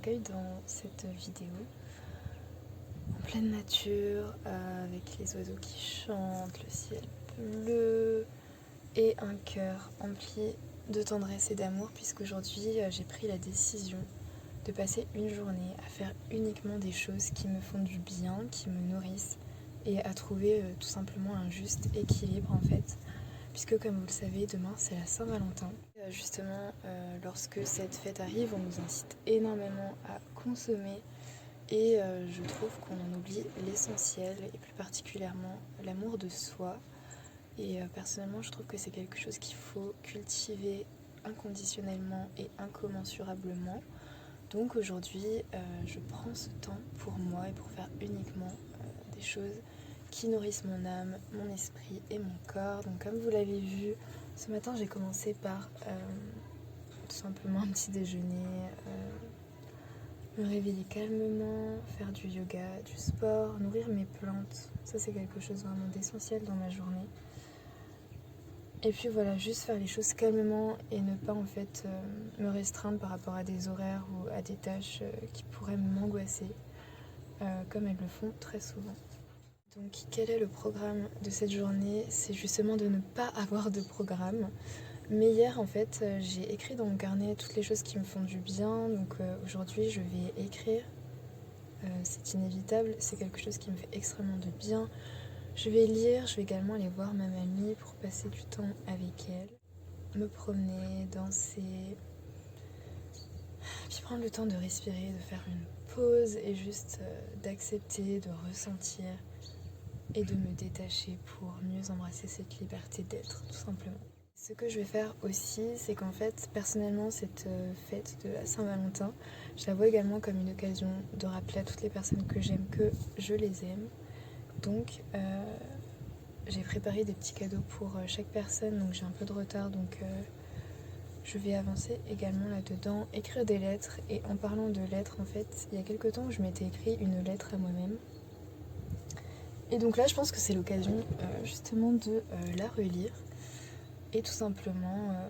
accueille dans cette vidéo en pleine nature, avec les oiseaux qui chantent, le ciel bleu et un cœur empli de tendresse et d'amour, puisqu'aujourd'hui j'ai pris la décision de passer une journée à faire uniquement des choses qui me font du bien, qui me nourrissent, et à trouver tout simplement un juste équilibre en fait, puisque comme vous le savez, demain c'est la Saint-Valentin. Justement, lorsque cette fête arrive, on nous incite énormément à consommer, et je trouve qu'on en oublie l'essentiel, et plus particulièrement l'amour de soi. Et personnellement, je trouve que c'est quelque chose qu'il faut cultiver inconditionnellement et incommensurablement. Donc aujourd'hui, je prends ce temps pour moi et pour faire uniquement des choses qui nourrissent mon âme, mon esprit et mon corps. Donc comme vous l'avez vu, ce matin j'ai commencé par tout simplement un petit déjeuner, me réveiller calmement, faire du yoga, du sport, nourrir mes plantes. Ça c'est quelque chose vraiment d'essentiel dans ma journée. Et puis voilà, juste faire les choses calmement et ne pas en fait me restreindre par rapport à des horaires ou à des tâches qui pourraient m'angoisser, comme elles le font très souvent. Donc quel est le programme de cette journée? C'est justement de ne pas avoir de programme. Mais hier en fait j'ai écrit dans mon carnet toutes les choses qui me font du bien. Donc aujourd'hui je vais écrire, c'est inévitable, c'est quelque chose qui me fait extrêmement de bien. Je vais lire, je vais également aller voir ma mamie pour passer du temps avec elle, me promener, danser, puis prendre le temps de respirer, de faire une pause et juste d'accepter, de ressentir et de me détacher pour mieux embrasser cette liberté d'être, tout simplement. Ce que je vais faire aussi, c'est qu'en fait, personnellement, cette fête de la Saint-Valentin, je la vois également comme une occasion de rappeler à toutes les personnes que j'aime que je les aime. Donc, j'ai préparé des petits cadeaux pour chaque personne, donc j'ai un peu de retard, donc je vais avancer également là-dedans, écrire des lettres. Et en parlant de lettres, en fait, il y a quelques temps, je m'étais écrit une lettre à moi-même. Et donc là, je pense que c'est l'occasion justement de la relire et tout simplement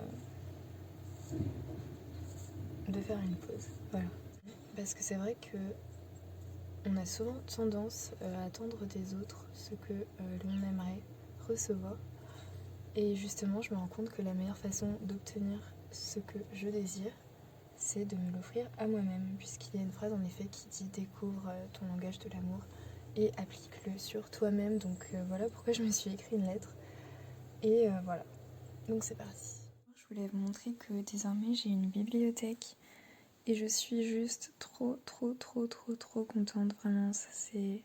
de faire une pause. Voilà. Parce que c'est vrai que on a souvent tendance à attendre des autres ce que l'on aimerait recevoir. Et justement, je me rends compte que la meilleure façon d'obtenir ce que je désire, c'est de me l'offrir à moi-même, puisqu'il y a une phrase en effet qui dit « Découvre ton langage de l'amour et applique-le sur toi-même ». Donc voilà pourquoi je me suis écrit une lettre. Et voilà, donc c'est parti. Je voulais vous montrer que désormais j'ai une bibliothèque et je suis juste trop contente. Vraiment, ça c'est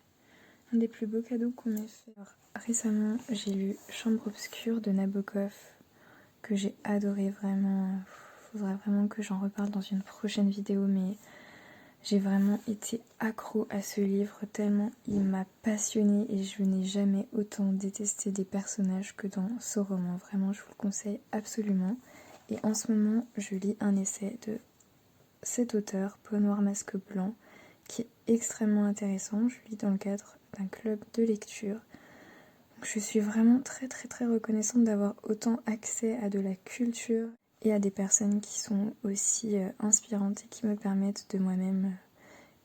un des plus beaux cadeaux qu'on m'ait fait. Alors, récemment, j'ai lu Chambre obscure de Nabokov, que j'ai adoré vraiment. Faudra vraiment que j'en reparle dans une prochaine vidéo, mais j'ai vraiment été accro à ce livre tellement il m'a passionnée et je n'ai jamais autant détesté des personnages que dans ce roman. Vraiment, je vous le conseille absolument. Et en ce moment, je lis un essai de cet auteur, Peau noire masque blanc, qui est extrêmement intéressant. Je lis dans le cadre d'un club de lecture. Donc je suis vraiment très reconnaissante d'avoir autant accès à de la culture et à des personnes qui sont aussi inspirantes et qui me permettent de moi-même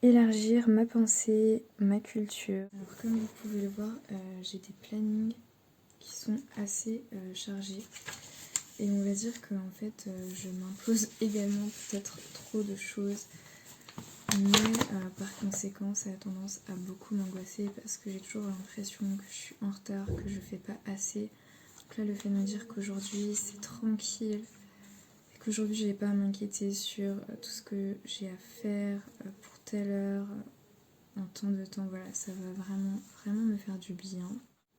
élargir ma pensée, ma culture. Alors comme vous pouvez le voir, j'ai des plannings qui sont assez chargés. Et on va dire que en fait, je m'impose également peut-être trop de choses. Mais par conséquent, ça a tendance à beaucoup m'angoisser parce que j'ai toujours l'impression que je suis en retard, que je fais pas assez. Donc là, le fait de me dire qu'aujourd'hui c'est tranquille, et qu'aujourd'hui j'ai pas à m'inquiéter sur tout ce que j'ai à faire pour telle heure, en tant de temps, voilà, ça va vraiment me faire du bien.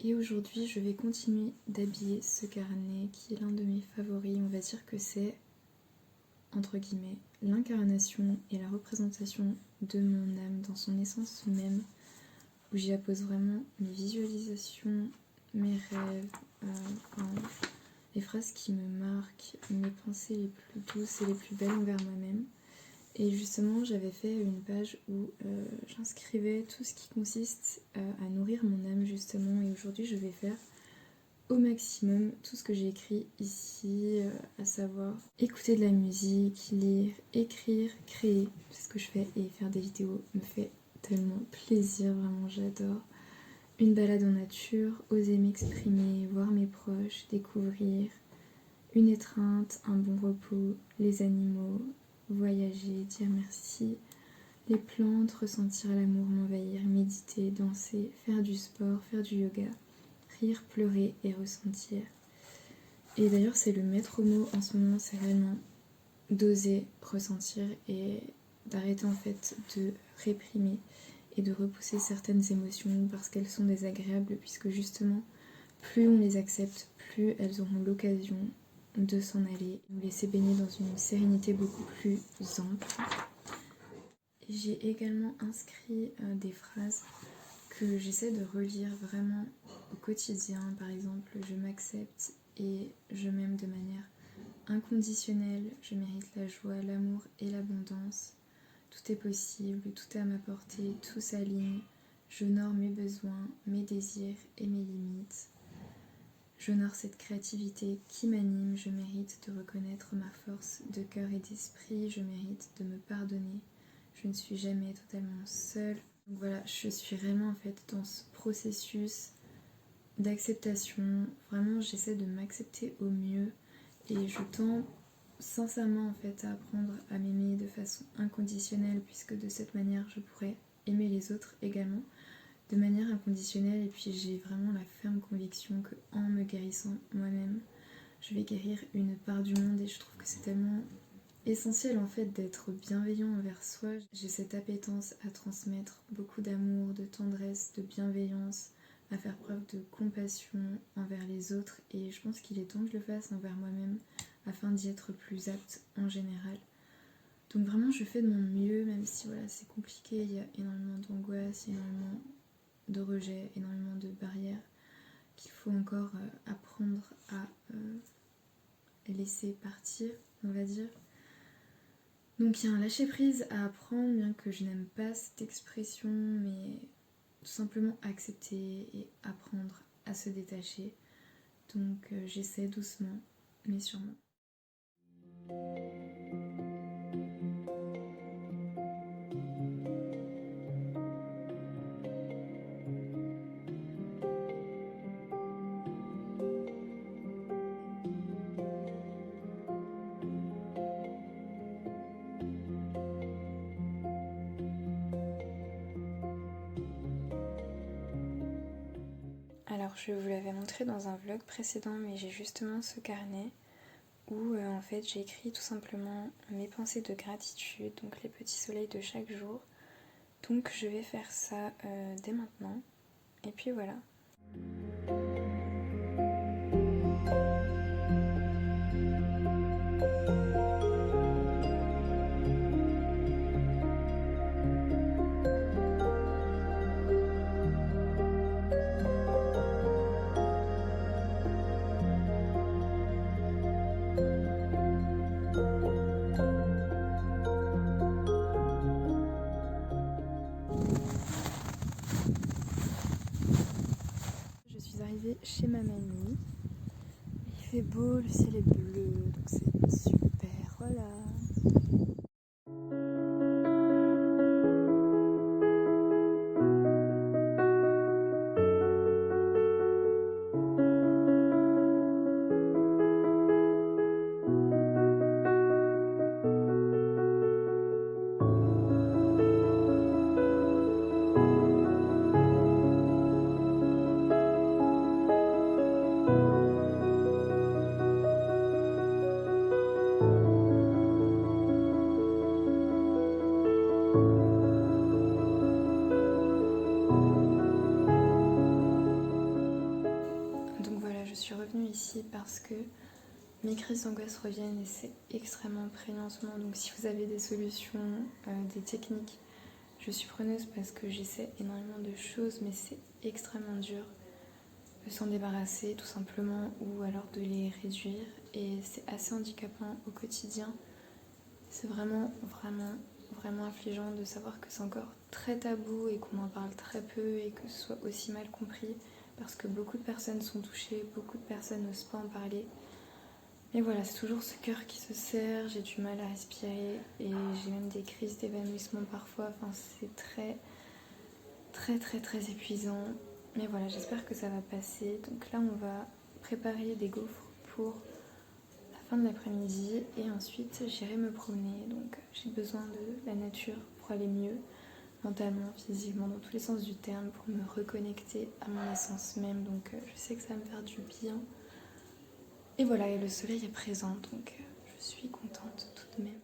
Et aujourd'hui, je vais continuer d'habiller ce carnet qui est l'un de mes favoris. On va dire que c'est, entre guillemets, l'incarnation et la représentation de mon âme dans son essence même, où j'y appose vraiment mes visualisations, mes rêves, les phrases qui me marquent, mes pensées les plus douces et les plus belles envers moi-même. Et justement, j'avais fait une page où j'inscrivais tout ce qui consiste à nourrir mon âme justement, et aujourd'hui je vais faire au maximum tout ce que j'ai écrit ici, à savoir écouter de la musique, lire, écrire, créer, c'est ce que je fais, et faire des vidéos me fait tellement plaisir, vraiment j'adore. Une balade en nature, oser m'exprimer, voir mes proches, découvrir, une étreinte, un bon repos, les animaux, voyager, dire merci, les plantes, ressentir l'amour m'envahir, méditer, danser, faire du sport, faire du yoga, rire, pleurer et ressentir. Et d'ailleurs c'est le maître mot en ce moment, c'est réellement d'oser ressentir et d'arrêter en fait de réprimer et de repousser certaines émotions parce qu'elles sont désagréables, puisque justement plus on les accepte, plus elles auront l'occasion de s'en aller, nous laisser baigner dans une sérénité beaucoup plus ample. J'ai également inscrit des phrases que j'essaie de relire vraiment au quotidien. Par exemple, je m'accepte et je m'aime de manière inconditionnelle, je mérite la joie, l'amour et l'abondance. Tout est possible, tout est à ma portée, tout s'aligne. J'honore mes besoins, mes désirs et mes limites. J'honore cette créativité qui m'anime, je mérite de reconnaître ma force de cœur et d'esprit, je mérite de me pardonner. Je ne suis jamais totalement seule. Donc voilà, je suis vraiment en fait dans ce processus d'acceptation. Vraiment, j'essaie de m'accepter au mieux et je tends sincèrement en fait à apprendre à m'aimer de façon inconditionnelle, puisque de cette manière je pourrais aimer les autres également de manière inconditionnelle. Et puis j'ai vraiment la ferme conviction que en me guérissant moi-même, je vais guérir une part du monde, et je trouve que c'est tellement essentiel en fait d'être bienveillant envers soi. J'ai cette appétence à transmettre beaucoup d'amour, de tendresse, de bienveillance, à faire preuve de compassion envers les autres, et je pense qu'il est temps que je le fasse envers moi-même afin d'y être plus apte en général. Donc vraiment je fais de mon mieux, même si voilà, c'est compliqué, il y a énormément d'angoisse, énormément de rejet, énormément de barrières qu'il faut encore apprendre à laisser partir, on va dire. Donc il y a un lâcher prise à apprendre, bien que je n'aime pas cette expression, mais tout simplement accepter et apprendre à se détacher. Donc j'essaie doucement, mais sûrement. Alors je vous l'avais montré dans un vlog précédent, mais j'ai justement ce carnet où en fait j'ai écrit tout simplement mes pensées de gratitude, donc les petits soleils de chaque jour. Donc je vais faire ça dès maintenant. Et puis voilà. Je suis arrivée chez ma mamie. Il fait beau, le ciel est bleu, donc c'est super, voilà. Donc voilà, je suis revenue ici parce que mes crises d'angoisse reviennent et c'est extrêmement prégnant en ce moment. Donc si vous avez des solutions, des techniques, je suis preneuse parce que j'essaie énormément de choses, mais c'est extrêmement dur de s'en débarrasser tout simplement, ou alors de les réduire, et c'est assez handicapant au quotidien. C'est vraiment affligeant de savoir que c'est encore très tabou et qu'on en parle très peu et que ce soit aussi mal compris parce que beaucoup de personnes sont touchées, beaucoup de personnes n'osent pas en parler. Mais voilà, c'est toujours ce cœur qui se serre, j'ai du mal à respirer et j'ai même des crises d'évanouissement parfois. Enfin, c'est très épuisant. Mais voilà, j'espère que ça va passer. Donc là, on va préparer des gaufres pour la fin de l'après-midi et ensuite j'irai me promener. Donc j'ai besoin de la nature pour aller mieux, mentalement, physiquement, dans tous les sens du terme, pour me reconnecter à mon essence même. Donc je sais que ça va me faire du bien. Et voilà, et le soleil est présent, donc je suis contente tout de même.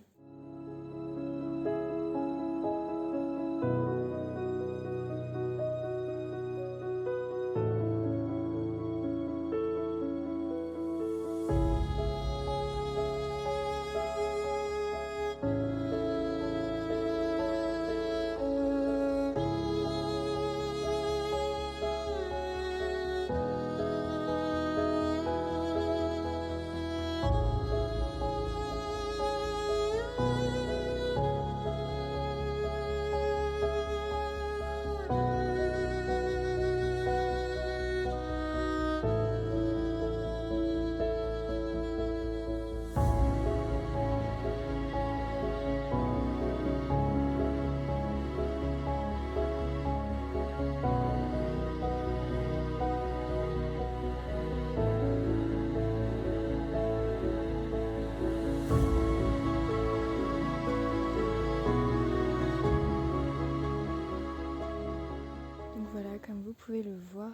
Comme vous pouvez le voir,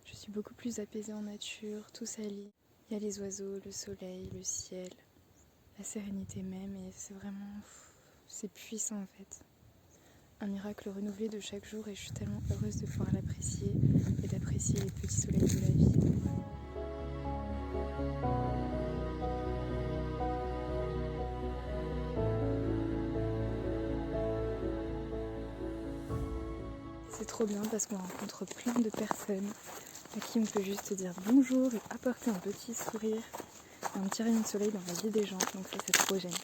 je suis beaucoup plus apaisée en nature, tout s'allie. Il y a les oiseaux, le soleil, le ciel, la sérénité même et c'est puissant en fait. Un miracle renouvelé de chaque jour et je suis tellement heureuse de pouvoir l'apprécier et d'apprécier les petits soleils de la vie. C'est trop bien parce qu'on rencontre plein de personnes à qui on peut juste dire bonjour et apporter un petit sourire et un petit rayon de soleil dans la vie des gens, donc ça c'est trop génial.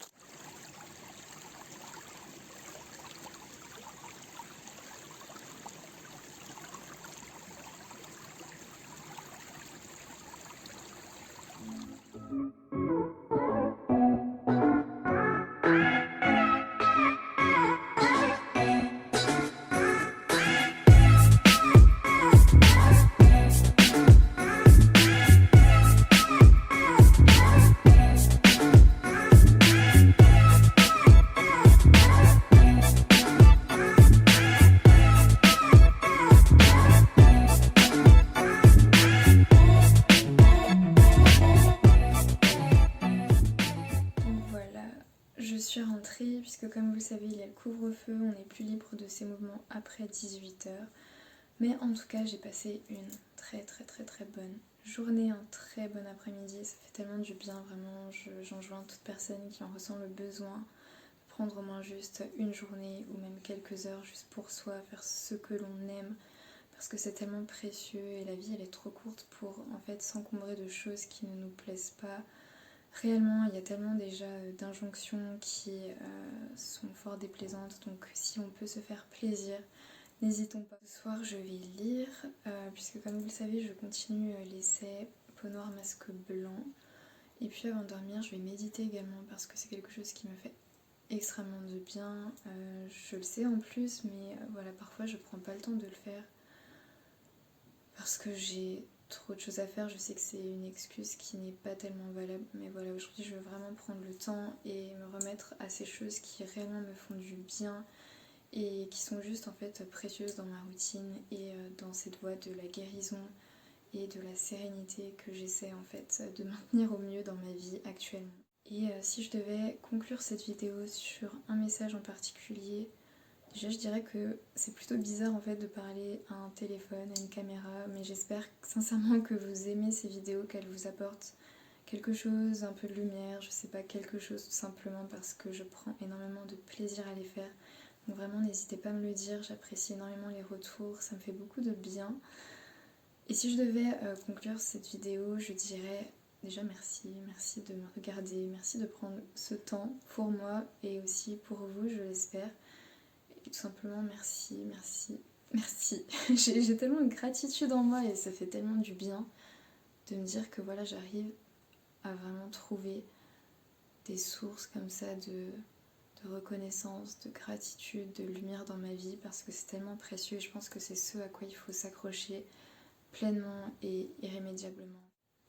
Je suis rentrée puisque comme vous le savez il y a le couvre-feu, on n'est plus libre de ses mouvements après 18 h. Mais en tout cas j'ai passé une très bonne journée, un très bon après-midi, ça fait tellement du bien vraiment, j'enjoins toute personne qui en ressent le besoin de prendre au moins juste une journée ou même quelques heures juste pour soi, faire ce que l'on aime parce que c'est tellement précieux et la vie elle est trop courte pour en fait s'encombrer de choses qui ne nous plaisent pas. Réellement, il y a tellement déjà d'injonctions qui sont fort déplaisantes, donc si on peut se faire plaisir, n'hésitons pas. Ce soir, je vais lire, puisque comme vous le savez, je continue l'essai Peau noire, masque blanc. Et puis avant de dormir, je vais méditer également, parce que c'est quelque chose qui me fait extrêmement de bien. Je le sais en plus, mais voilà, parfois je prends pas le temps de le faire, parce que j'ai trop de choses à faire, je sais que c'est une excuse qui n'est pas tellement valable, mais voilà, aujourd'hui je veux vraiment prendre le temps et me remettre à ces choses qui réellement me font du bien et qui sont juste en fait précieuses dans ma routine et dans cette voie de la guérison et de la sérénité que j'essaie en fait de maintenir au mieux dans ma vie actuellement. Et si je devais conclure cette vidéo sur un message en particulier, déjà je dirais que c'est plutôt bizarre en fait de parler à un téléphone, à une caméra, mais j'espère sincèrement que vous aimez ces vidéos, qu'elles vous apportent quelque chose, un peu de lumière, je sais pas, quelque chose tout simplement parce que je prends énormément de plaisir à les faire. Donc vraiment n'hésitez pas à me le dire, j'apprécie énormément les retours, ça me fait beaucoup de bien. Et si je devais conclure cette vidéo, je dirais déjà merci de me regarder, merci de prendre ce temps pour moi et aussi pour vous, je l'espère. tout simplement merci, merci, merci. J'ai tellement de gratitude en moi et ça fait tellement du bien de me dire que voilà, j'arrive à vraiment trouver des sources comme ça de reconnaissance, de gratitude, de lumière dans ma vie parce que c'est tellement précieux et je pense que c'est ce à quoi il faut s'accrocher pleinement et irrémédiablement.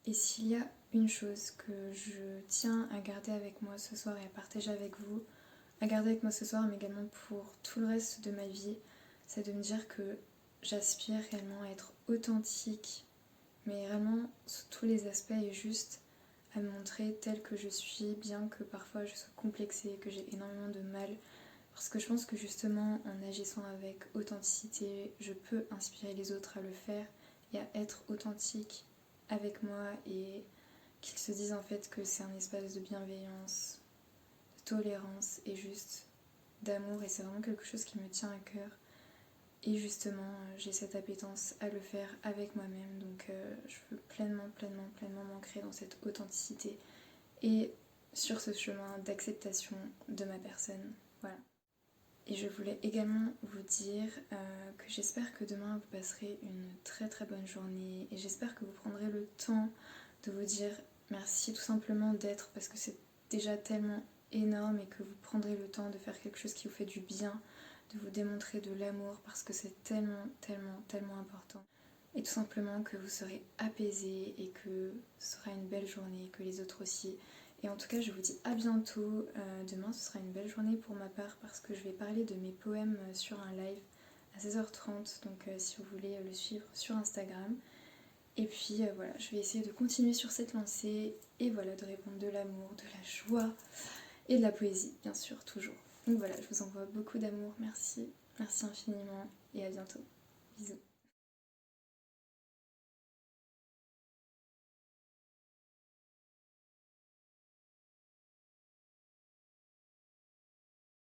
Et s'il y a une chose que je tiens à garder avec moi ce soir et à partager avec vous, à garder avec moi ce soir mais également pour tout le reste de ma vie, c'est de me dire que j'aspire réellement à être authentique, mais vraiment sous tous les aspects et juste à me montrer telle que je suis, bien que parfois je sois complexée, que j'ai énormément de mal. Parce que je pense que justement en agissant avec authenticité, je peux inspirer les autres à le faire et à être authentique avec moi et qu'ils se disent en fait que c'est un espace de bienveillance, de tolérance et juste d'amour et c'est vraiment quelque chose qui me tient à cœur. Et justement, j'ai cette appétence à le faire avec moi-même, donc je veux pleinement m'ancrer dans cette authenticité et sur ce chemin d'acceptation de ma personne. Voilà. Et je voulais également vous dire que j'espère que demain vous passerez une très très bonne journée et j'espère que vous prendrez le temps de vous dire merci tout simplement d'être parce que c'est déjà tellement énorme et que vous prendrez le temps de faire quelque chose qui vous fait du bien, de vous démontrer de l'amour parce que c'est tellement important. Et tout simplement que vous serez apaisé et que ce sera une belle journée, que les autres aussi. Et en tout cas, je vous dis à bientôt. Demain, ce sera une belle journée pour ma part parce que je vais parler de mes poèmes sur un live à 16h30. Donc si vous voulez le suivre sur Instagram. Et puis voilà, je vais essayer de continuer sur cette lancée et voilà, de répondre de l'amour, de la joie et de la poésie, bien sûr, toujours. Donc voilà, je vous envoie beaucoup d'amour. Merci, merci infiniment et à bientôt. Bisous.